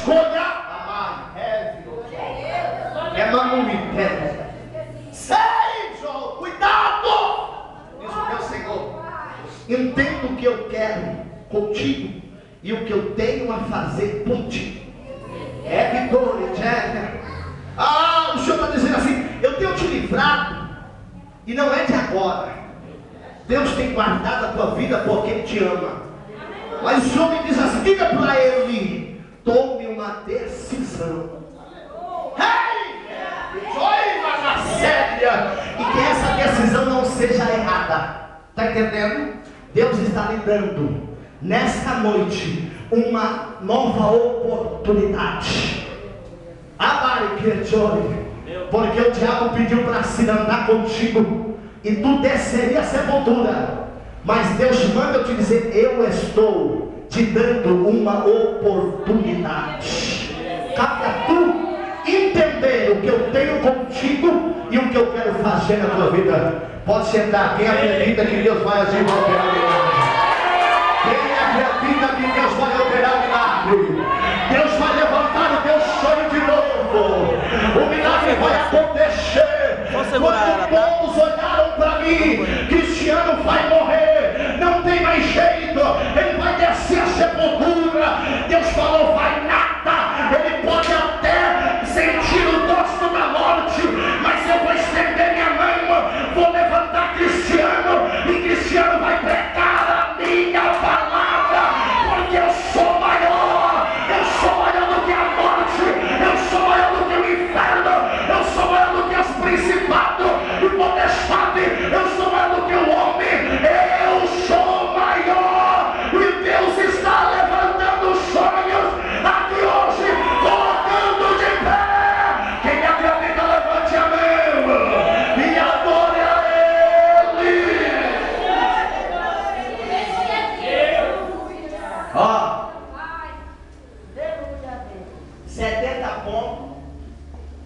escolha. É manumitério. Senhor, cuidado! Diz o meu Senhor. Entendo o que eu quero contigo e o que eu tenho a fazer por ti. É vitória, o Senhor está dizendo assim: eu tenho te livrado, e não é de agora. Deus tem guardado a tua vida porque Ele te ama. Mas o Senhor me diz assim: diga para Ele, tome uma decisão. E que essa decisão não seja errada. Está entendendo? Deus está lhe dando nesta noite uma nova oportunidade. Porque o diabo pediu para se andar contigo e tu desceria a sepultura. Mas Deus manda eu te dizer: eu estou te dando uma oportunidade. Cabe a tu entender o que eu tenho contigo e o que eu quero fazer na tua vida. Pode sentar. Quem acredita que Deus vai agir, vai operar milagre? Quem acredita que Deus vai operar milagre? Deus vai levantar o teu sonho de novo. O milagre vai acontecer. Quando todos olharam para mim, Cristiano vai morrer, não tem mais jeito, ele vai descer a sepultura. Deus falou: vai nada. Ele pode até sentir o gosto da morte, mas eu vou estender minha mão, vou levantar Cristiano, e Cristiano vai pregar a minha palavra, porque eu sou maior do que a morte, eu sou maior do que o inferno, eu sou maior do que os principados e potestades, eu sou maior do que o homem, eu sou maior, e Deus está levantando sonhos aqui hoje, colocando de pé. Quem acredita, levante a mão e adore a Ele. Ó, 70 pontos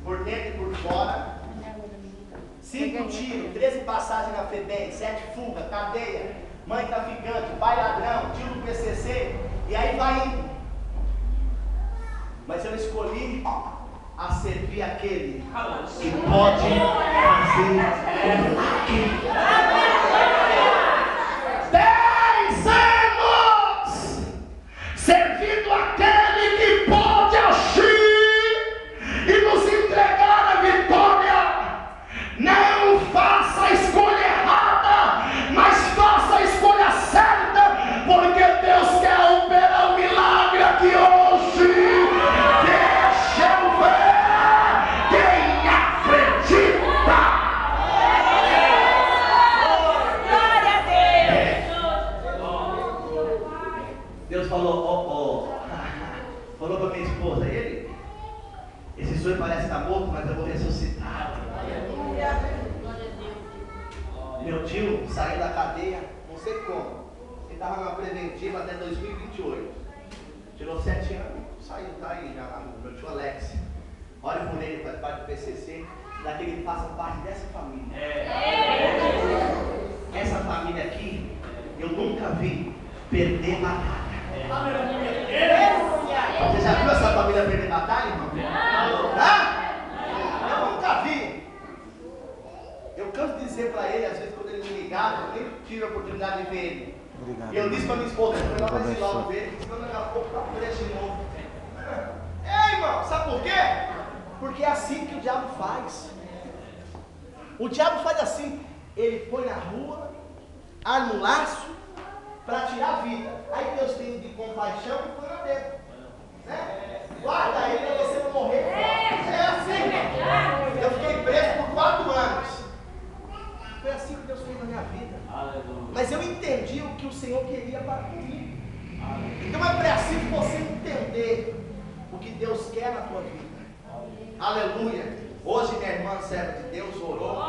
por dentro e por fora, 5 tiros, 13 passagens na FEBEM, 7 fugas, cadeia, mãe traficante, pai ladrão, tiro do PCC, e aí vai indo. Mas eu escolhi a servir aquele que pode fazer milagre. 10 anos servindo aquele que pode agir e nos entregar a vitória. Não faça a escolha errada, mas faça a escolha certa, porque Deus quer operar um milagre aqui hoje. Deixa eu ver quem acredita. Glória a Deus. Deus falou, falou para minha esposa: esse sonho parece estar morto, mas eu vou ressuscitar. Meu tio saiu da cadeia, não sei como, ele estava numa preventiva até 2028, tirou 7 anos, saiu, tá aí já lá, meu tio Alex. Olha por ele, faz parte do PCC, daqui ele faça parte dessa família. Essa família aqui, eu nunca vi perder batalha. Você já viu essa família perder batalha, irmão? Eu nunca vi. Eu canso de dizer para ele, às vezes quando ele me ligava, eu nem tive a oportunidade de ver ele. Obrigado. E eu disse para minha esposa: eu não vai ser logo ver ele, senão daqui a pouco tá preso de novo. Ei, irmão, sabe por quê? Porque é assim que o diabo faz. O diabo faz assim: ele põe na rua, arma um laço para tirar a vida. Aí Deus tem de compaixão e põe lá dentro, né? Guarda ele para você não morrer. É assim. Eu fiquei preso por 4 anos. Foi assim que Deus fez na minha vida. Mas eu entendi o que o Senhor queria para comigo. Então é preciso você entender o que Deus quer na tua vida. Aleluia. Hoje minha irmã serva de Deus orou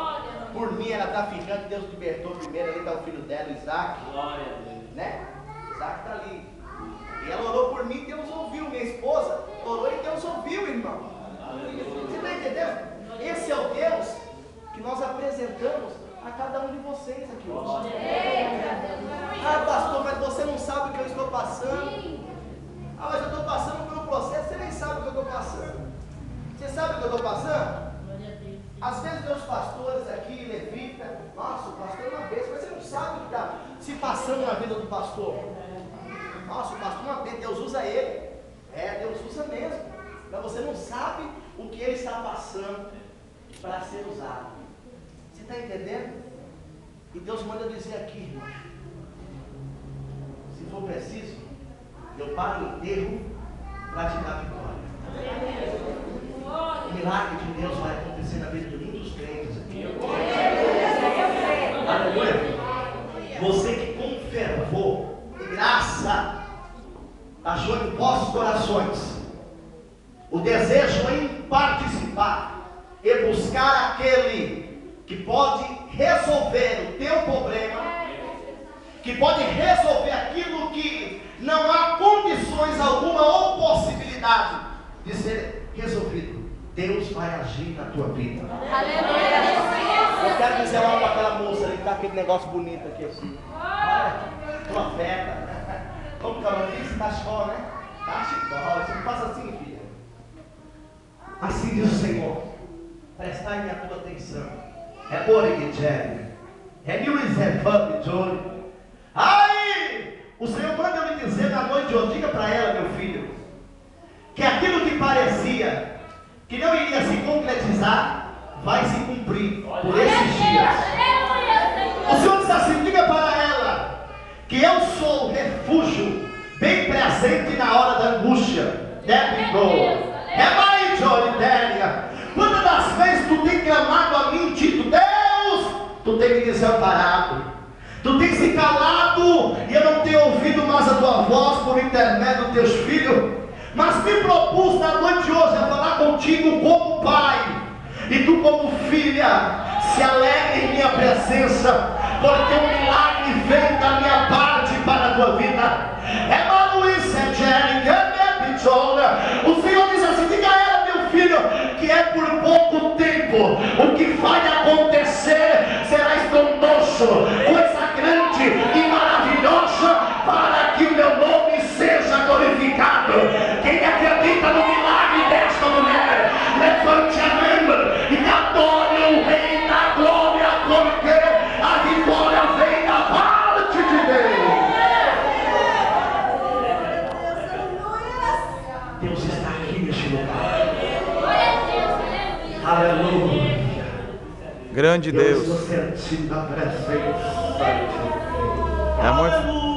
por mim, era traficante, Deus libertou primeiro. Ali está o filho dela, o Isaac, né? Isaac está ali. E ela orou por mim, Deus ouviu. Minha esposa orou e Deus ouviu, irmão. Você está entendendo? Esse é o Deus que nós apresentamos a cada um de vocês aqui hoje. Ah, pastor, mas você não sabe o que eu estou passando. Ah, mas eu estou passando por um processo, você nem sabe passando? Às vezes meus pastores aqui, levita, nossa, o pastor é uma bênção, mas você não sabe o que está se passando na vida do pastor. Nossa, o pastor é uma bênção, Deus usa ele. Deus usa mesmo. Mas você não sabe o que ele está passando para ser usado. Você está entendendo? E Deus manda dizer aqui, irmão, se for preciso, eu pago o enterro para te dar vitória. O milagre de Deus vai acontecer na vida de muitos crentes aqui. Aleluia. Você que com fervor e graça achou em vossos corações o desejo em participar e buscar aquele que pode resolver o teu problema, que pode resolver aquilo que não há condições alguma ou possibilidade de ser resolvido. Deus vai agir na tua vida. Eu quero dizer algo para aquela moça ali que está aquele negócio bonito aqui assim. Olha, profeta. Como que ela disse? Cachecol, né? Cachecol. Você não faz assim, filha. Assim diz o Senhor. Prestai-me a tua atenção. É por Jerry. É New Reserve, Johnny. Aí, o Senhor manda eu lhe dizer na noite de hoje, diga para ela, meu filho, que aquilo que parecia que não iria se concretizar, vai se cumprir por esses dias. O Senhor diz assim, diga para ela, que eu sou o refúgio, bem presente na hora da angústia. É mais, Jolidélia. Quantas das vezes tu tem clamado a mim, dito, Deus, tu tem me desamparado, tu tem se calado, e eu não tenho ouvido mais a tua voz por intermédio dos teus filhos, mas me propus na noite de hoje a falar contigo como pai, e tu como filha, se alegre em minha presença, porque um milagre vem da minha parte para a tua vida. O Senhor diz assim, diga a ela, meu filho, que é por pouco tempo, o que vai acontecer será estrondoso, coisa grande e maravilhosa, para que o meu nome seja glorificado. Quem acredita no milagre desta mulher, levante a mão e adore o Rei da Glória, porque a vitória vem da parte de Deus. Deus está aqui neste lugar. Aleluia. Grande Deus. É muito. Aleluia.